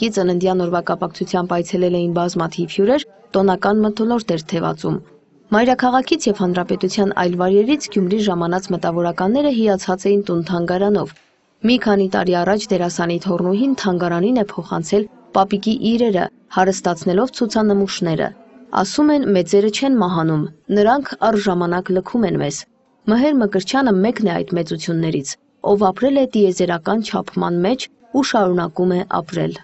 Մարզիկի ծննդյան օրվա կապակցությամբ այցելել էին բազմաթիվ հյուրեր, տոնական մթնոլորտ էր թևածում։ Մայրաքաղաքից և հանրապետության այլ վայրերից Գյումրի ժամանած մտավորականները հիացած էին տուն թանգարանով։ Մի քանի տարի առաջ դերասանի թոռնուհին թանգարանին է փոխանցել պապիկի իրերը, հարստացնելով ցուցանմուշները։ Ասում են, մեծերը չեն մահանում, նրանք առժամանակ լքում են մեզ։ Մհեր Մկրտչյանը մեկն է այդ մեծություններից, ով ապրել է տիեզերական չափման մեջ ու շարունակում է ապրել։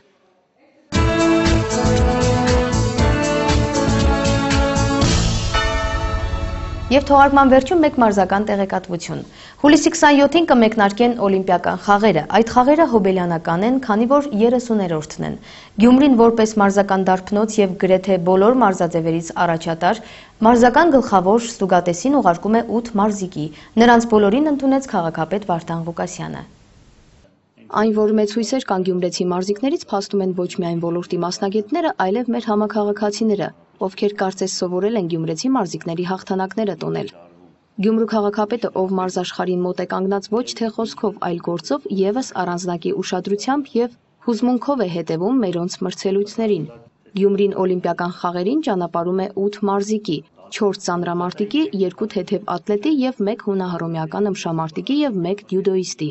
Եվ թողարկման վերջում մեկ մարզական տեղեկատվություն։ Հուլիսի 27-ին կմեկնարկեն օլիմպիական խաղերը։ Այդ խաղերը հոբելյանական են, քանի որ 30-րդն են։ Գյումրին որպես մարզական դարբնոց և գրեթե բոլոր մարզաձևերից առաջատար, մարզական գլխավոր ստուգատեսին ուղարկում է 8 մարզիկի։ Նրանց բոլորին ընդունեց քաղաքապետ Վարդան Ղուկասյանը։ Այն, որ մեծ հույսեր կան գյումրեցի մարզիկներից, փաստում են ոչ միայն ոլորտի մասնագետները, այլև մեր համաքաղաքացիները, ովքեր կարծես սովորել են գյումրեցի մարզիկների հաղթանակները տոնել։ Գյումրու քաղաքապետը, ով մարզաշխարհին մոտ է կանգնած ոչ թե խոսքով, այլ գործով, ևս առանձնակի ուշադրությամբ և հուզմունքով է հետևում մերոնց մրցելույթներին։ Գյումրին օլիմպիական խաղերին ճանապարհում է 8 մարզիկի, 4 ծանրամարտիկի, 2 թեթև ատլետի և 1 հունահռոմեական ըմբշամարտիկի և 1 դյուդոիստի։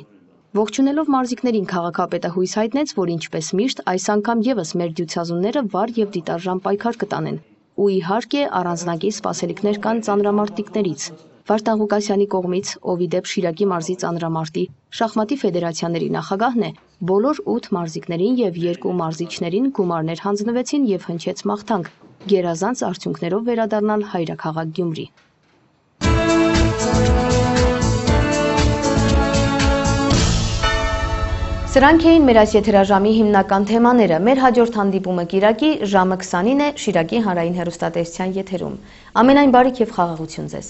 Ողջունելով մարզիկներին քաղաքապետը հույս հայտնեց, որ ինչպես միշտ այս անգամ ևս մեր դյուցազունները վառ և դիտարժան պայքար կտանեն։ Ու իհարկե առանձնակի սպասելիքներ կան ծանրամարտիկներից։ Վարդան Ղուկասյանի կողմից, ով ի դեպ Շիրակի մարզի ծանրամարտի շախմատի ֆեդերացիաների նախագահն է, բոլոր 8 մարզիկներին և 2 մարզիչներին գումարներ հանձնվեցին և հնչեց մաղթանք գերազանց արդյունքներով վերադառնալ հայրաքաղաք Գյումրի։ Սրանք էին մեր այս եթերաժամի հիմնական թեմաները։ Մեր հաջորդ հանդիպումը կիրակի ժամը 20-ին է Շիրակի հանրային հեռուստատեսության եթերում։ Ամենայն բարիք և խաղաղություն ձեզ։